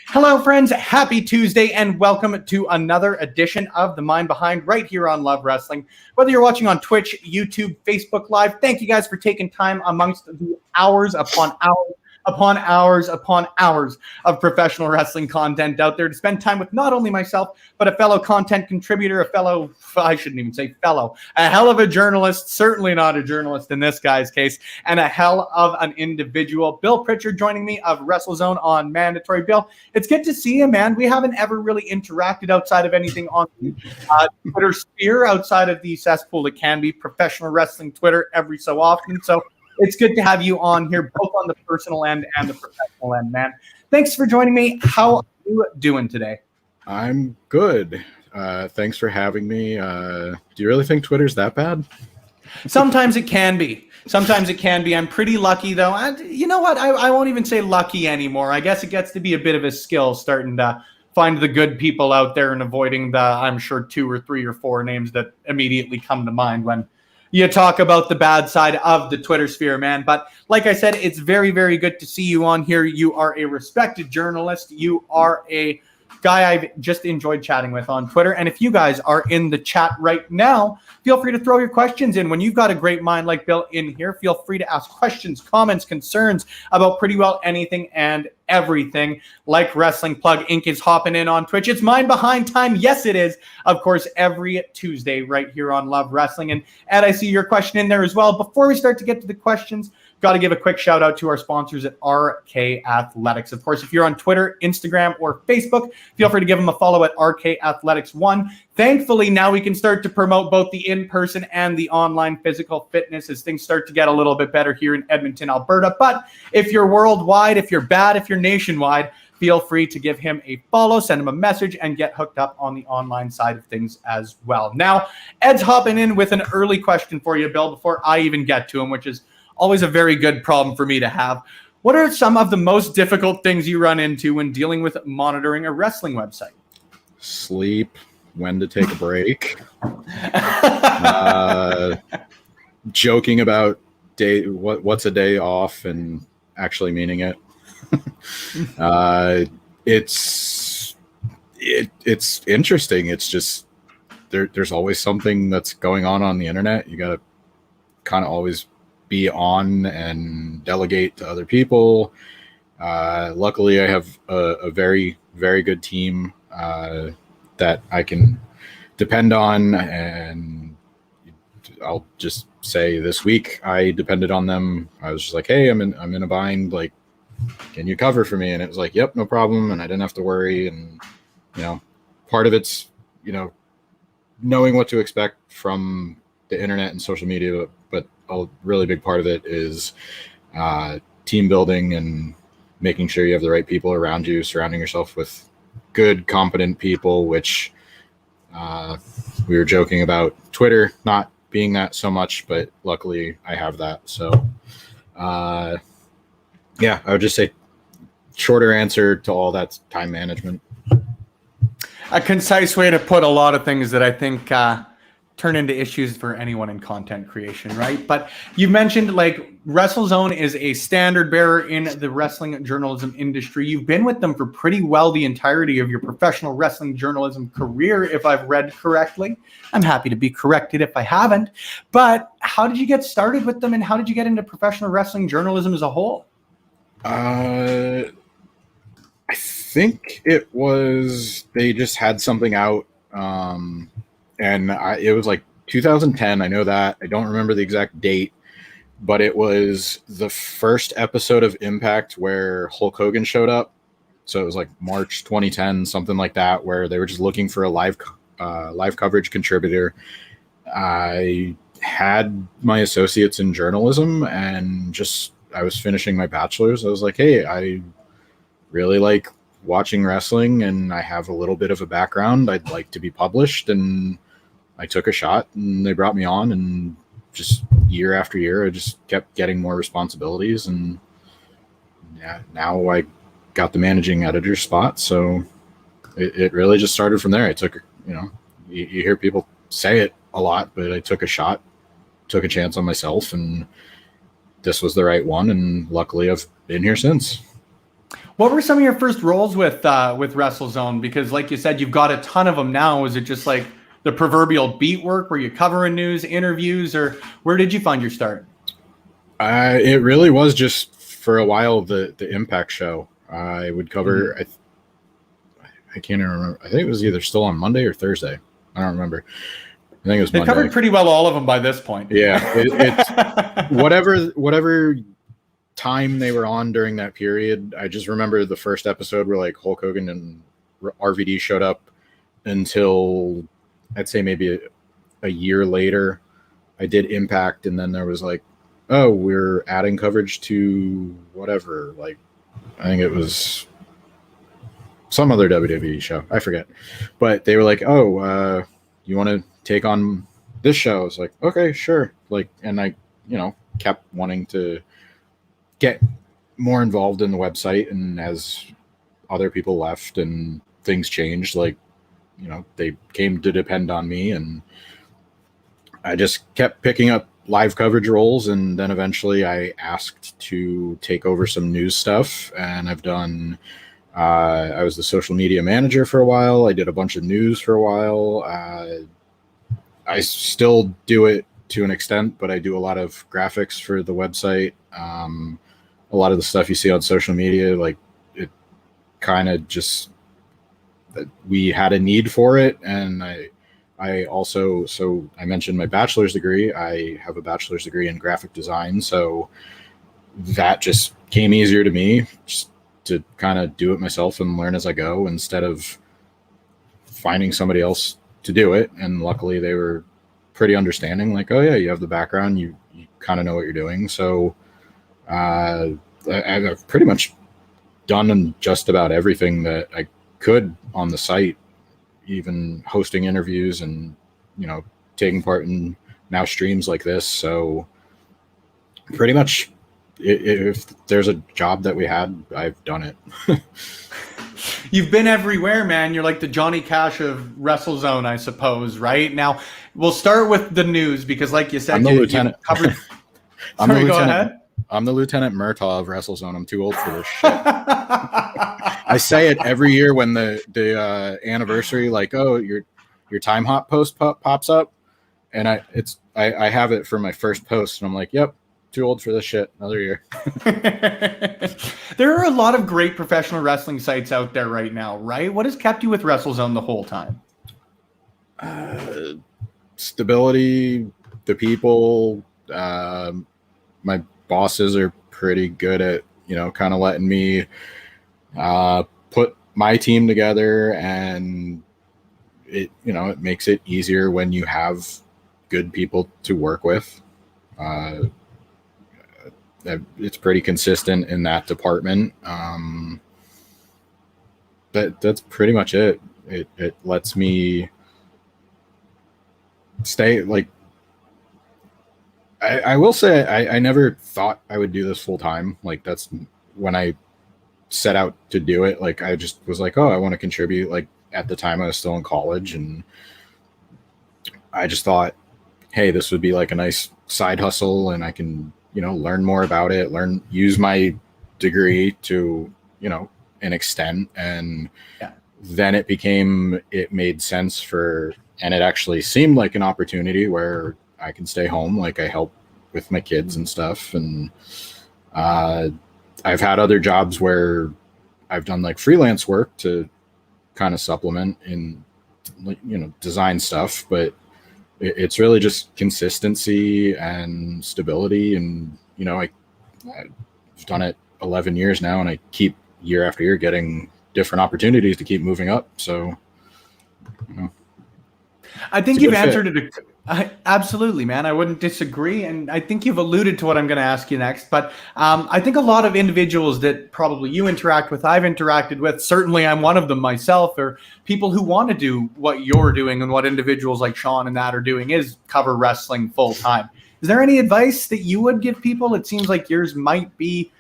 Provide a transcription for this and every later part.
Hello, friends. Happy Tuesday, and welcome to another edition of The Mind Behind right here on Love Wrestling. Whether you're watching on Twitch, YouTube, Facebook Live, thank you guys for taking time amongst the hours upon hours of professional wrestling content out there to spend time with not only myself, but a fellow content contributor, a hell of a journalist, certainly not a journalist in this guy's case, and a hell of an individual. Bill Pritchard joining me of WrestleZone on Mandatory. Bill, it's good to see you, man. We haven't ever really interacted outside of anything on the Twitter sphere, outside of the cesspool that can be professional wrestling Twitter every so often. So it's good to have you on here, both on the personal end and the professional end, man. Thanks for joining me. How are you doing today? I'm good. Thanks for having me. Do you really think Twitter's that bad? Sometimes it can be. I'm pretty lucky, though. And you know what? I won't even say lucky anymore. I guess it gets to be a bit of a skill starting to find the good people out there and avoiding the, I'm sure, 2 or 3 or 4 names that immediately come to mind when you talk about the bad side of the Twitter sphere, man. But like I said, it's very, very good to see you on here. You are a respected journalist. You are a guy I've just enjoyed chatting with on Twitter. And if you guys are in the chat right now, feel free to throw your questions in. When you've got a great mind like Bill in here, feel free to ask questions, comments, concerns about pretty well anything and everything. Like Wrestling Plug Inc. is hopping in on Twitch. It's Mind Behind time. Yes, it is. Of course, every Tuesday right here on Love Wrestling. And Ed, I see your question in there as well. Before we start to get to the questions, got to give a quick shout out to our sponsors at RK Athletics. Of course, if you're on Twitter, Instagram, or Facebook, feel free to give them a follow at RK Athletics 1. Thankfully, now we can start to promote both the in-person and the online physical fitness as things start to get a little bit better here in Edmonton, Alberta. But if you're worldwide, if you're bad, if you're nationwide, feel free to give him a follow, send him a message, and get hooked up on the online side of things as well. Now, Ed's hopping in with an early question for you, Bill, before I even get to him, which is always a very good problem for me to have. What are some of the most difficult things you run into when dealing with monitoring a wrestling website? Sleep, when to take a break, joking about what's a day off and actually meaning it. It's interesting. It's just there's always something that's going on the internet. You got to kind of always be on and delegate to other people. Luckily, I have a very, very good team that I can depend on, and I'll just say this week I depended on them. I was just like, hey, I'm in a bind, like, can you cover for me? And it was like, yep, no problem. And I didn't have to worry. And part of it's knowing what to expect from the internet and social media, but a really big part of it is team building and making sure you have the right people around you, surrounding yourself with good, competent people, which we were joking about Twitter not being that so much, but luckily I have that. So I would just say shorter answer to all that's time management. A concise way to put a lot of things that I think turn into issues for anyone in content creation, right? But you mentioned like WrestleZone is a standard bearer in the wrestling journalism industry. You've been with them for pretty well the entirety of your professional wrestling journalism career, if I've read correctly. I'm happy to be corrected if I haven't. But how did you get started with them, and how did you get into professional wrestling journalism as a whole? I think it was they just had something out. It was like 2010. I know that. I don't remember the exact date, but it was the first episode of Impact where Hulk Hogan showed up. So it was like March 2010, something like that, where they were just looking for a live coverage contributor. I had my associates in journalism, and I was finishing my bachelor's. I was like, hey, I really like watching wrestling, and I have a little bit of a background. I'd like to be published, and I took a shot, and they brought me on, and just year after year, I just kept getting more responsibilities, and yeah, now I got the managing editor spot. So it really just started from there. I took, you hear people say it a lot, but I took a shot, took a chance on myself, and this was the right one, and luckily I've been here since. What were some of your first roles with WrestleZone? Because like you said, you've got a ton of them now. Was it just like the proverbial beat work? Were you covering news, interviews, or where did you find your start? It really was just for a while the Impact show. I would cover, I can't even remember. I think it was either still on Monday or Thursday. I don't remember. I think it was Monday. They covered pretty well all of them by this point. Yeah. It's whatever time they were on during that period. I just remember the first episode where like Hulk Hogan and RVD showed up until I'd say maybe a year later. I did Impact, and then there was like, oh, we're adding coverage to whatever. Like, I think it was some other WWE show. I forget. But they were like, oh, you want to take on this show? I was like, okay, sure. Like, and I, kept wanting to get more involved in the website. And as other people left and things changed, like, they came to depend on me, and I just kept picking up live coverage roles. And then eventually I asked to take over some news stuff, and I've done, I was the social media manager for a while. I did a bunch of news for a while. I still do it to an extent, but I do a lot of graphics for the website. A lot of the stuff you see on social media, like, it kind of just, we had a need for it. And I also, so I mentioned my bachelor's degree. I have a bachelor's degree in graphic design. So that just came easier to me, just to kind of do it myself and learn as I go, instead of finding somebody else to do it. And luckily they were pretty understanding, like, oh yeah, you have the background, you kind of know what you're doing. So I've pretty much done just about everything that I could on the site, even hosting interviews and, taking part in now streams like this. So pretty much if there's a job that we had, I've done it. You've been everywhere, man. You're like the Johnny Cash of WrestleZone, I suppose, right? Now, we'll start with the news, because like you said, I'm the lieutenant. Covered... I'm the Sorry, lieutenant. go ahead. I'm the Lieutenant Murtaugh of WrestleZone. I'm too old for this shit. I say it every year when the anniversary, like, oh, your time hop post pops up, and I have it for my first post, and I'm like, yep, too old for this shit. Another year. There are a lot of great professional wrestling sites out there right now, right? What has kept you with WrestleZone the whole time? Stability, the people. My bosses are pretty good at, kind of letting me put my team together, and it makes it easier when you have good people to work with. It's pretty consistent in that department. That's pretty much it. It lets me stay, like, I will say I never thought I would do this full time. Like, that's when I set out to do it. Like, I just was like, oh, I want to contribute. Like, at the time I was still in college, and I just thought, hey, this would be like a nice side hustle, and I can, learn more about it, use my degree to, an extent. And Yeah. then it made sense and it actually seemed like an opportunity where I can stay home. Like, I help with my kids and stuff. And I've had other jobs where I've done like freelance work to kind of supplement in, design stuff, but it's really just consistency and stability. And, I've done it 11 years now, and I keep year after year getting different opportunities to keep moving up. So, I think you've answered it. Absolutely, man. I wouldn't disagree. And I think you've alluded to what I'm going to ask you next. But I think a lot of individuals that probably you interact with, I've interacted with, certainly I'm one of them myself, are people who want to do what you're doing and what individuals like Sean and that are doing, is cover wrestling full time. Is there any advice that you would give people? It seems like yours might be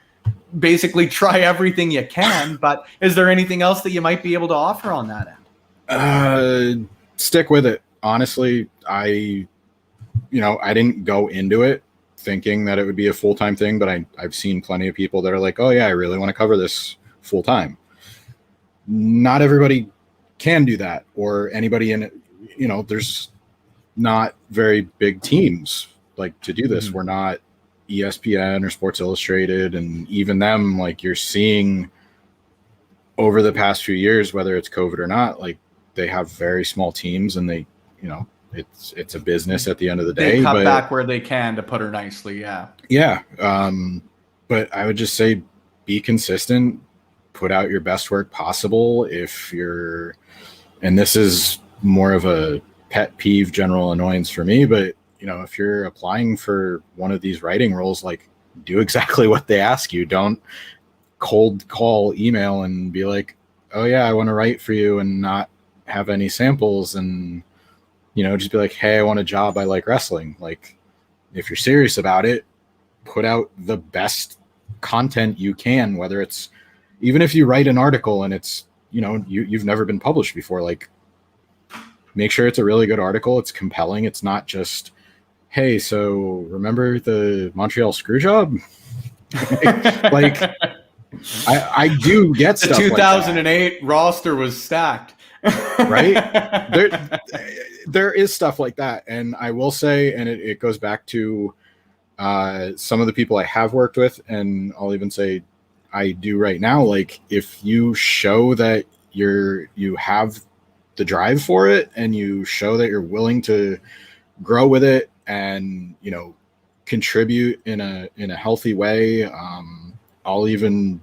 basically try everything you can, but is there anything else that you might be able to offer on that end? Stick with it. Honestly, I didn't go into it thinking that it would be a full-time thing, but I've seen plenty of people that are like, oh yeah, I really want to cover this full-time. Not everybody can do that, or anybody in it. There's not very big teams like to do this. Mm-hmm. We're not ESPN or Sports Illustrated, and even them, like, you're seeing over the past few years, whether it's COVID or not, like, they have very small teams, and they, it's a business at the end of the day. They cut back where they can, to put her nicely. Yeah. Yeah. But I would just say, be consistent, put out your best work possible. And this is more of a pet peeve, general annoyance for me, but if you're applying for one of these writing roles, like, do exactly what they ask you. Don't cold call email and be like, oh yeah, I want to write for you, and not have any samples, and just be like, hey, I want a job, I like wrestling. Like, if you're serious about it, put out the best content you can, whether it's, even if you write an article and it's, you've never been published before, like, make sure it's a really good article, it's compelling, it's not just, hey, so remember the Montreal Screwjob? like I do get the stuff 2008 like roster was stacked. Right? There is stuff like that. And I will say, and it goes back to some of the people I have worked with, and I'll even say I do right now, like, if you show that you have the drive for it, and you show that you're willing to grow with it, and contribute in a healthy way, I'll even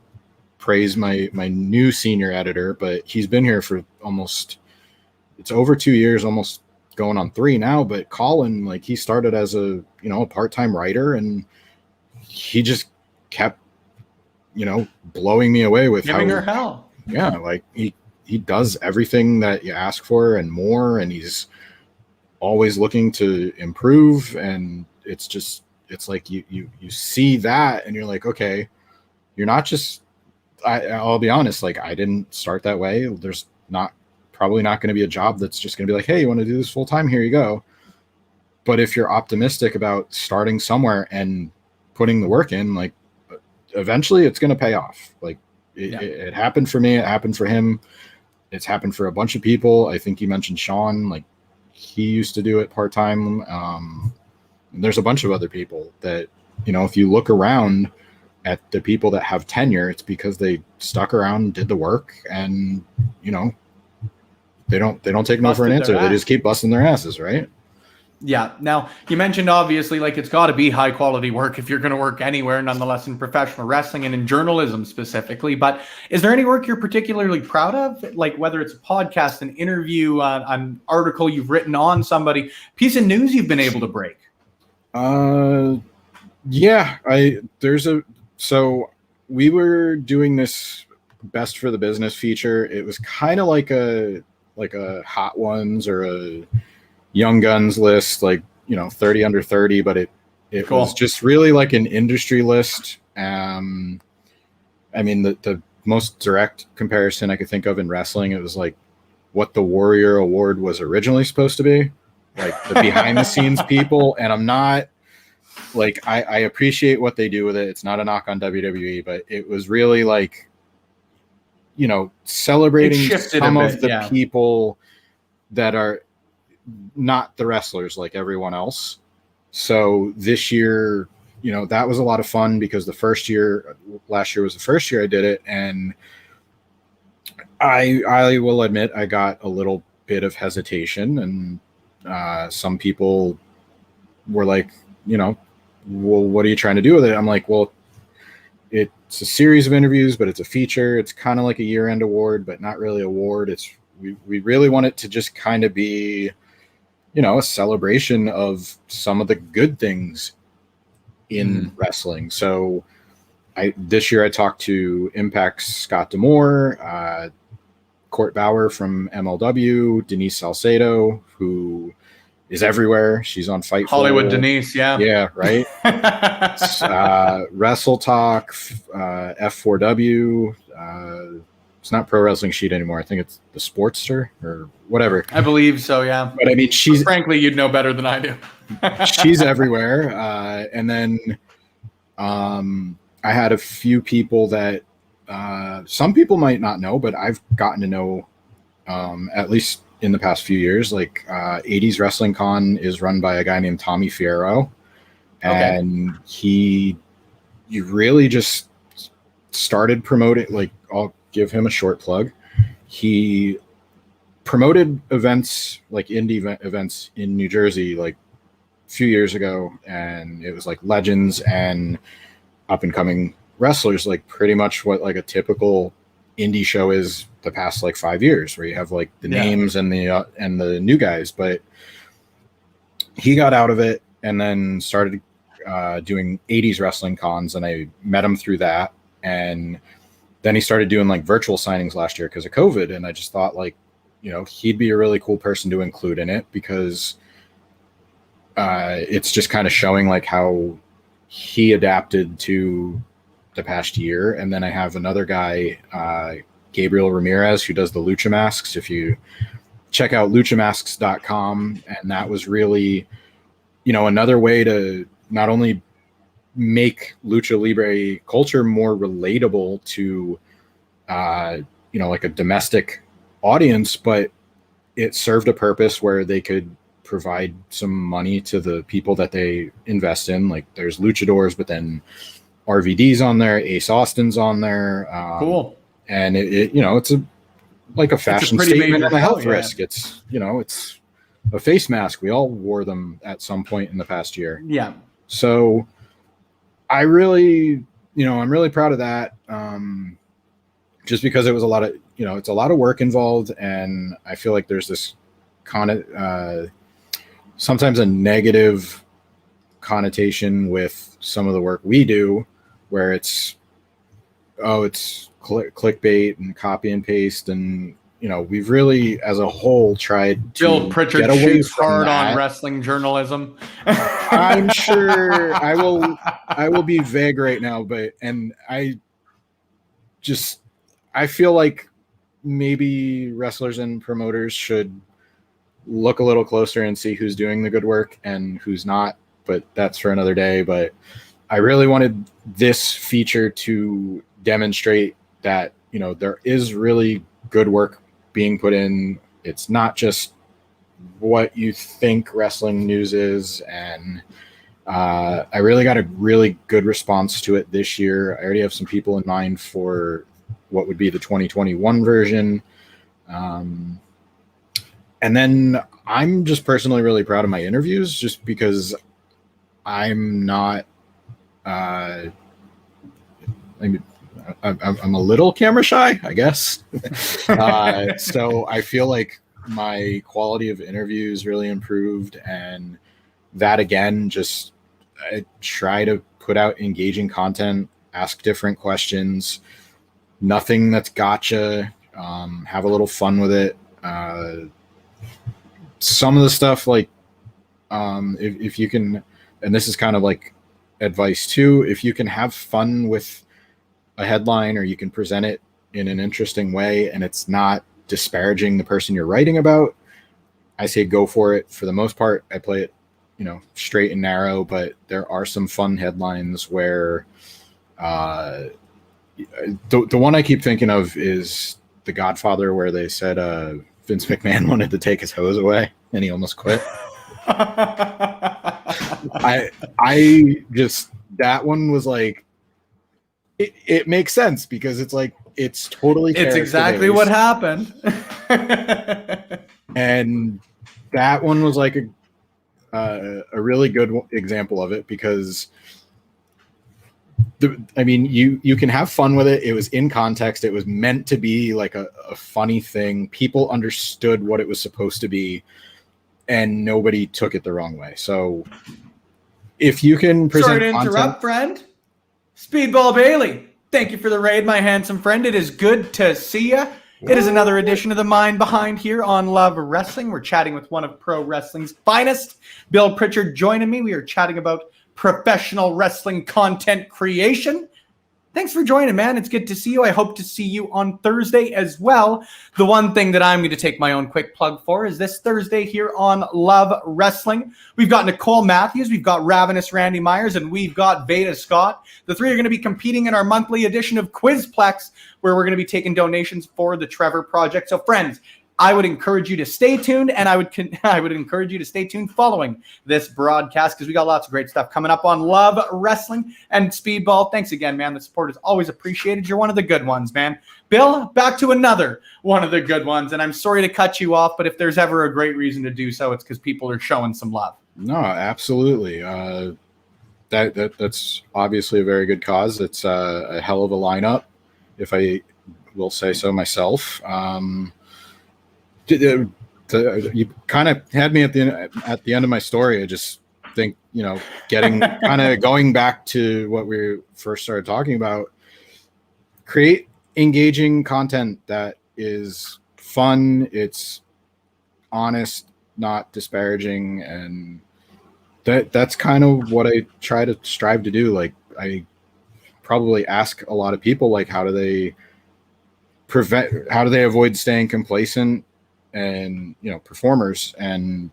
praise my new senior editor, but he's been here for it's over 2 years, almost going on 3 now. But Colin, like, he started as a part-time writer, and he just kept blowing me away with giving her hell. Yeah, like, he does everything that you ask for and more, and he's always looking to improve. And it's like you see that, and you're like, okay, you're not just, I'll be honest, like, I didn't start that way. There's probably not going to be a job that's just going to be like, hey, you want to do this full time? Here you go. But if you're optimistic about starting somewhere and putting the work in, like, eventually it's going to pay off. Like, it happened for me. It happened for him. It's happened for a bunch of people. I think you mentioned Sean, like, he used to do it part-time. There's a bunch of other people that, if you look around at the people that have tenure, it's because they stuck around, did the work, and, they don't take no for an answer. They just keep busting their asses, right? Yeah. Now, you mentioned, obviously, like, it's got to be high quality work if you're going to work anywhere, nonetheless, in professional wrestling and in journalism specifically. But is there any work you're particularly proud of? Like, whether it's a podcast, an interview, an article you've written on somebody, piece of news you've been able to break? Yeah, so we were doing this Best for the Business feature. It was kind of like a Hot Ones or a Young Guns list, like, 30 under 30, but it cool. was just really like an industry list. I mean, the most direct comparison I could think of in wrestling, it was like what the Warrior Award was originally supposed to be, like the behind the scenes people. And I'm not like, I appreciate what they do with it. It's not a knock on WWE, but it was really like, you know, celebrating some of the people that are not the wrestlers like everyone else. So this year, you know, that was a lot of fun because last year was the first year I did it. And I will admit I got a little bit of hesitation, and some people were like, you know, well, what are you trying to do with it? I'm like, well, it's a series of interviews, but it's a feature. It's kind of like a year-end award, but not really award. We really want it to just kind of be, you know, a celebration of some of the good things in wrestling. So this year I talked to Impact's Scott D'Amore, Court Bauer from MLW, Denise Salcedo, who is everywhere. She's on Fightful. Hollywood Denise, yeah. Yeah, right. Wrestle Talk, F4W. It's not Pro Wrestling Sheet anymore. I think it's the Sportster or whatever. I believe so, yeah. But I mean, frankly, you'd know better than I do. She's everywhere. And then I had a few people that some people might not know, but I've gotten to know at least in the past few years. Like 80s Wrestling Con is run by a guy named Tommy Fierro. And you really just started promoting, like, I'll give him a short plug. He promoted events, like indie events in New Jersey, like a few years ago. And it was like legends and up and coming wrestlers, like pretty much what like a typical indie show is the past like 5 years, where you have like the names and the new guys. But he got out of it and then started doing 80s wrestling cons, and I met him through that. And then he started doing like virtual signings last year because of COVID. And I just thought, like, you know, he'd be a really cool person to include in it, because it's just kind of showing like how he adapted to the past year. And then I have another guy, Gabriel Ramirez, who does the Lucha Masks. If you check out luchamasks.com, and that was really, you know, another way to not only make Lucha Libre culture more relatable to, you know, like a domestic audience, but it served a purpose where they could provide some money to the people that they invest in. Like there's luchadors, but then RVD's on there, Ace Austin's on there. Cool. And it you know, it's like a fashion statement and a health risk. It's, you know, it's a face mask. We all wore them at some point in the past year. Yeah. So I really, you know, I'm really proud of that. Just because it was a lot of, you know, it's a lot of work involved, and I feel like there's this sometimes a negative connotation with some of the work we do, where it's clickbait and copy and paste. And, you know, we've really, as a whole, tried to Bill Pritchard get away shoots from hard that. on wrestling journalism. I'm sure I will be vague right now, but, and I feel like maybe wrestlers and promoters should look a little closer and see who's doing the good work and who's not, but that's for another day. But I really wanted this feature to demonstrate that, you know, there is really good work being put in. It's not just what you think wrestling news is. And I really got a really good response to it this year. I already have some people in mind for what would be the 2021 version. And then I'm just personally really proud of my interviews, just because I'm not, I'm a little camera shy, I guess. So I feel like my quality of interviews really improved, and that again, just I try to put out engaging content, ask different questions, nothing that's gotcha, have a little fun with it. Some of the stuff, like, if you can, and this is kind of like advice too, if you can have fun with a headline, or you can present it in an interesting way and it's not disparaging the person you're writing about, I say go for it. For the most part, I play it, straight and narrow, but there are some fun headlines where the one I keep thinking of is The Godfather, where they said Vince McMahon wanted to take his hose away and he almost quit. I just, that one was like, it makes sense because it's like, it's totally, it's exactly what happened. And that one was like a really good example of it because you can have fun with it. It was in context. It was meant to be like a funny thing. People understood what it was supposed to be, and nobody took it the wrong way. So if you can present Sorry to interrupt, friend. Speedball Bailey, thank you for the raid, my handsome friend. It is good to see you. It is another edition of The Mind Behind here on Love Wrestling. We're chatting with one of pro wrestling's finest, Bill Pritchard, joining me. We are chatting about professional wrestling content creation. Thanks for joining, man. It's good to see you. I hope to see you on Thursday as well. The one thing that I'm going to take my own quick plug for is this Thursday here on Love Wrestling. We've got Nicole Matthews, we've got Ravenous Randy Myers, and we've got Veda Scott. The three are going to be competing in our monthly edition of Quizplex, where we're going to be taking donations for the Trevor Project. So, friends, I would encourage you to stay tuned, and I would encourage you to stay tuned following this broadcast because we got lots of great stuff coming up on Love Wrestling and Speedball. Thanks again, man. The support is always appreciated. You're one of the good ones, man. Bill, back to another one of the good ones, and I'm sorry to cut you off, but if there's ever a great reason to do so, it's because people are showing some love. No, absolutely. That's obviously a very good cause. It's a hell of a lineup, if I will say so myself. You kind of had me at the end of my story. I just think, getting kind of going back to what we first started talking about, create engaging content that is fun. It's honest, not disparaging. And that's kind of what I try to strive to do. Like, I probably ask a lot of people, like, how do they avoid staying complacent and performers, and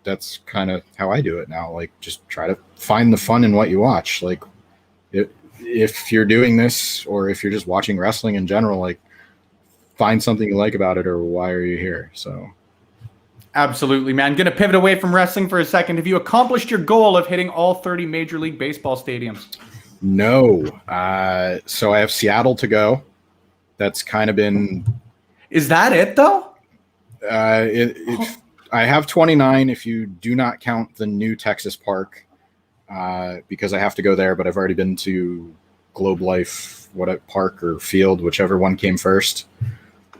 that's kind of how I do it now. Like, just try to find the fun in what you watch. Like, if you're doing this, or if you're just watching wrestling in general, like, find something you like about it, or why are you here? So absolutely, man. Gonna pivot away from wrestling for a second. Have you accomplished your goal of hitting all 30 Major League Baseball stadiums? No. So I have Seattle to go. That's kind of been. Is that it though? I have 29 if you do not count the new Texas park, because I have to go there, but I've already been to Globe Life, park or field, whichever one came first.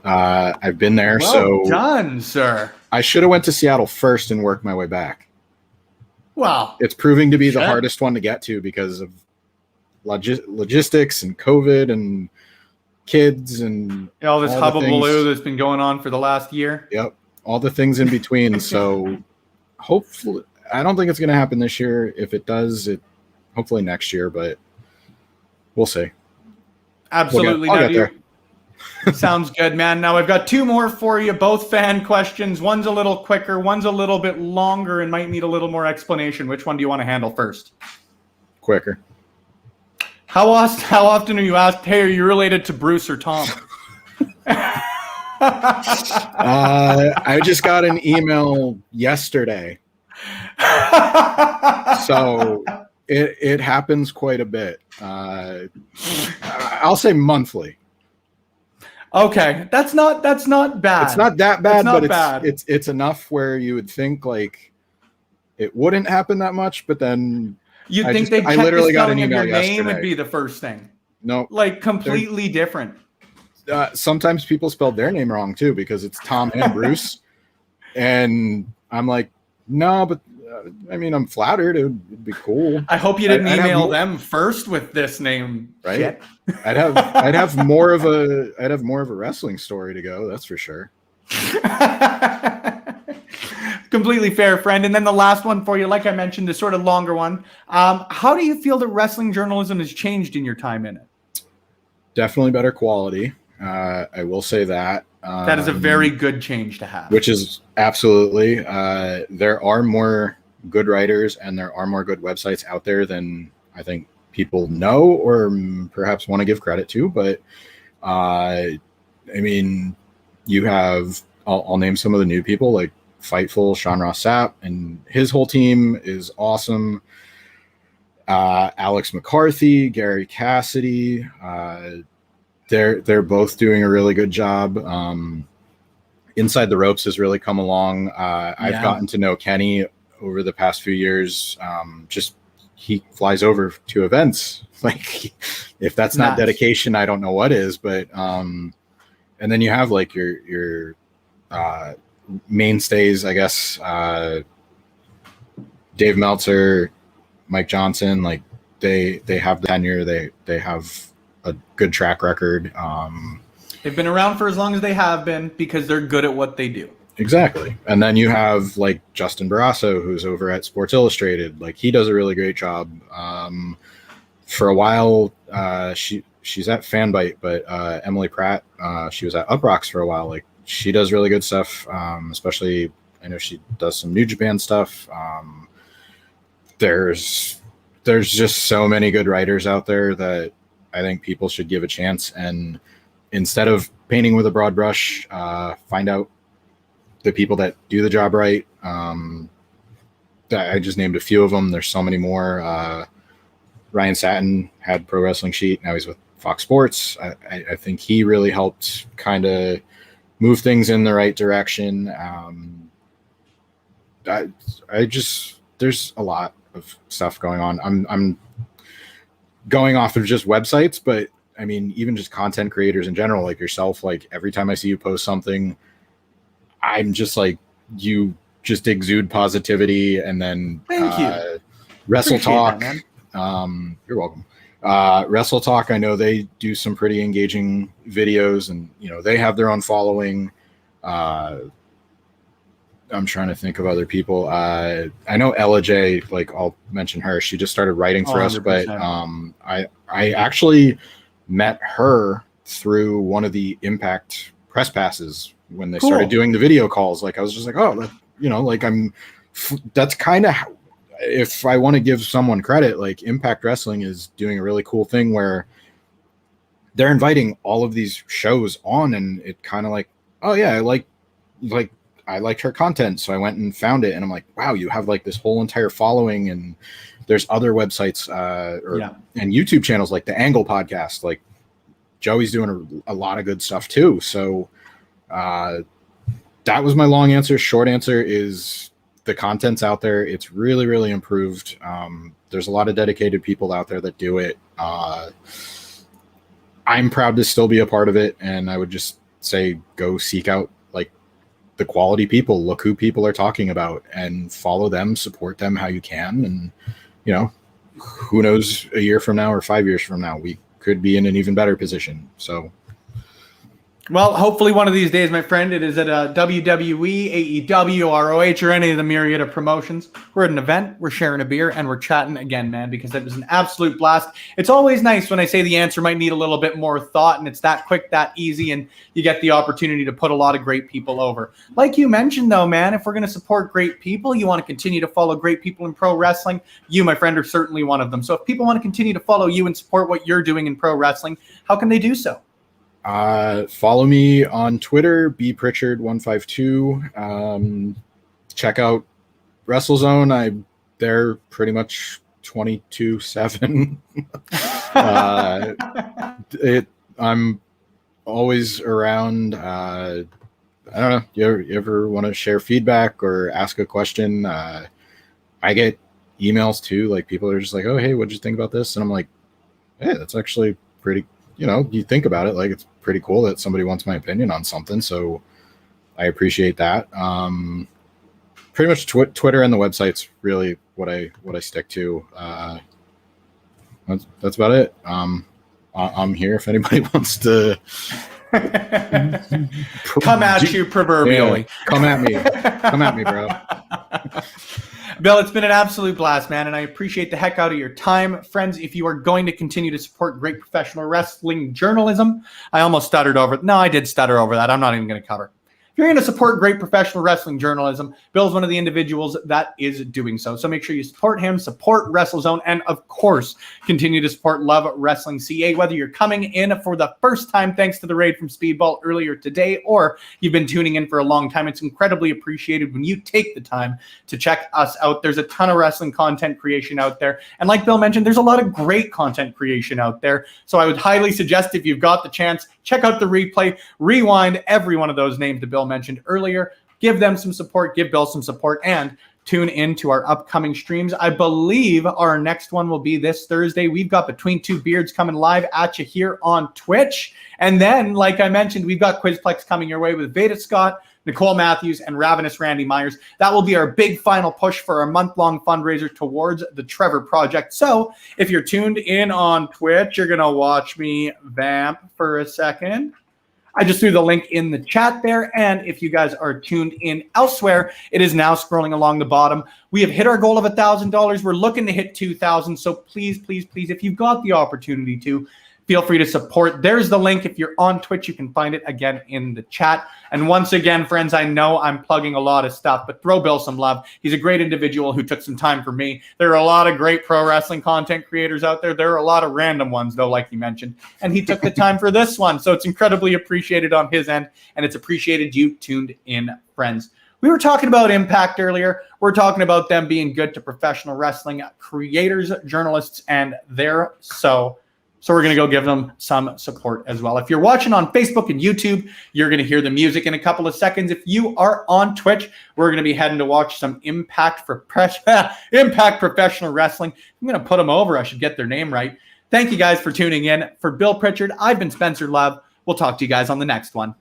I've been there. Well done, sir. I should have went to Seattle first and worked my way back. Wow. It's proving to be the hardest one to get to because of logistics and COVID and kids and all this hubbubaloo that's been going on for the last year. Yep, all the things in between. So hopefully, I don't think it's going to happen this year. If it does, hopefully next year, but we'll see. Absolutely. I'll get there. Sounds good, man. Now I've got two more for you, both fan questions. One's a little quicker, one's a little bit longer and might need a little more explanation. Which one do you want to handle first? Quicker. How often are you asked, hey, are you related to Bruce or Tom? I just got an email yesterday. So it happens quite a bit. I'll say monthly. Okay, that's not bad. It's not that bad, but bad. It's enough where you would think like it wouldn't happen that much, but then you'd think they literally got an of email your name yesterday. would be the first thing. No, like completely different. Sometimes people spelled their name wrong too because it's Tom and Bruce, and I'm like, no, but I'm flattered. It'd be cool. I hope you didn't email them first with this name, right? Shit. I'd have more of a wrestling story to go. That's for sure. Completely fair, friend. And then the last one for you, like I mentioned, the sort of longer one. How do you feel that wrestling journalism has changed in your time in it? Definitely better quality. I will say that. That is a very good change to have. Which is absolutely. There are more good writers and there are more good websites out there than I think people know or perhaps want to give credit to. But I mean, you have, I'll name some of the new people like Fightful, Sean Ross Sapp, and his whole team is awesome. Alex McCarthy, Gary Cassidy, they're both doing a really good job. Inside the Ropes has really come along. I've gotten to know Kenny over the past few years. Just he flies over to events. Like if that's not dedication, I don't know what is. But and then you have like your mainstays, I guess. Dave Meltzer, Mike Johnson, like they have the tenure. They have a good track record. They've been around for as long as they have been because they're good at what they do. Exactly. And then you have like Justin Barrasso, who's over at Sports Illustrated. Like he does a really great job. For a while, she's at Fanbite, but Emily Pratt, she was at Uprocks for a while. Like she does really good stuff. Especially, I know she does some New Japan stuff. There's just so many good writers out there that I think people should give a chance. And instead of painting with a broad brush, find out the people that do the job right. I just named a few of them. There's so many more. Ryan Satin had Pro Wrestling Sheet. Now he's with Fox Sports. I think he really helped kind of move things in the right direction. There's a lot of stuff going on. I'm going off of just websites, but I mean, even just content creators in general, like yourself, like every time I see you post something, I'm just like, you just exude positivity. And then Thank you. Wrestle Talk. That, You're welcome. Wrestle Talk, I know they do some pretty engaging videos and, you know, they have their own following. I'm trying to think of other people. I know Ella J, like I'll mention her. She just started writing for 100%. Us, but I actually met her through one of the Impact press passes when they started doing the video calls. Like I was just like, oh, you know, like that's kind of, if I want to give someone credit, like Impact Wrestling is doing a really cool thing where they're inviting all of these shows on, and it kind of like, oh yeah, I liked her content, so I went and found it, and I'm like, wow, you have like this whole entire following, and there's other websites and YouTube channels like the Angle Podcast. Like Joey's doing a lot of good stuff too. So that was my long answer. Short answer is the content's out there. It's really, really improved. There's a lot of dedicated people out there that do it. I'm proud to still be a part of it, and I would just say go seek out like the quality people, look who people are talking about, and follow them, support them how you can. And you know, who knows, a year from now or 5 years from now, we could be in an even better position. So well, hopefully one of these days, my friend, it is at a WWE, AEW, ROH, or any of the myriad of promotions. We're at an event, we're sharing a beer, and we're chatting again, man, because it was an absolute blast. It's always nice when I say the answer might need a little bit more thought, and it's that quick, that easy, and you get the opportunity to put a lot of great people over. Like you mentioned, though, man, if we're going to support great people, you want to continue to follow great people in pro wrestling, you, my friend, are certainly one of them. So if people want to continue to follow you and support what you're doing in pro wrestling, how can they do so? Follow me on Twitter, bpritchard152. Check out WrestleZone. I'm there pretty much 24/7. I'm always around. I don't know. You ever want to share feedback or ask a question? I get emails too. Like people are just like, "Oh, hey, what'd you think about this?" And I'm like, "Hey, that's actually pretty." You know, you think about it, like it's pretty cool that somebody wants my opinion on something. So I appreciate that. Pretty much Twitter and the website's really what I stick to. That's about it. I'm here if anybody wants to come at you proverbially. Yeah, come at me, bro. Bill, it's been an absolute blast, man, and I appreciate the heck out of your time. Friends, if you are going to continue to support great professional wrestling journalism, I almost stuttered over. No, I did stutter over that. I'm not even going to cover. If you're going to support great professional wrestling journalism, Bill's one of the individuals that is doing so. So make sure you support him, support WrestleZone, and of course, continue to support Love Wrestling CA, whether you're coming in for the first time thanks to the raid from Speedball earlier today, or you've been tuning in for a long time. It's incredibly appreciated when you take the time to check us out. There's a ton of wrestling content creation out there. And like Bill mentioned, there's a lot of great content creation out there. So I would highly suggest, if you've got the chance, check out the replay, rewind every one of those names that Bill mentioned earlier, give them some support, give Bill some support, and tune in to our upcoming streams. I believe our next one will be this Thursday. We've got Between Two Beards coming live at you here on Twitch. And then, like I mentioned, we've got Quizplex coming your way with Veda Scott, Nicole Matthews, and Ravenous Randy Myers. That will be our big final push for our month-long fundraiser towards the Trevor Project. So if you're tuned in on Twitch, you're going to watch me vamp for a second. I just threw the link in the chat there. And if you guys are tuned in elsewhere, it is now scrolling along the bottom. We have hit our goal of $1,000. We're looking to hit 2,000. So please, please, please, if you've got the opportunity to, feel free to support. There's the link. If you're on Twitch, you can find it again in the chat. And once again, friends, I know I'm plugging a lot of stuff, but throw Bill some love. He's a great individual who took some time for me. There are a lot of great pro wrestling content creators out there. There are a lot of random ones, though, like you mentioned. And he took the time for this one. So it's incredibly appreciated on his end, and it's appreciated you tuned in, friends. We were talking about Impact earlier. We're talking about them being good to professional wrestling creators, journalists, and they're so we're going to go give them some support as well. If you're watching on Facebook and YouTube, you're going to hear the music in a couple of seconds. If you are on Twitch, we're going to be heading to watch some Impact Professional Wrestling. I'm going to put them over. I should get their name right. Thank you guys for tuning in. For Bill Pritchard, I've been Spencer Love. We'll talk to you guys on the next one.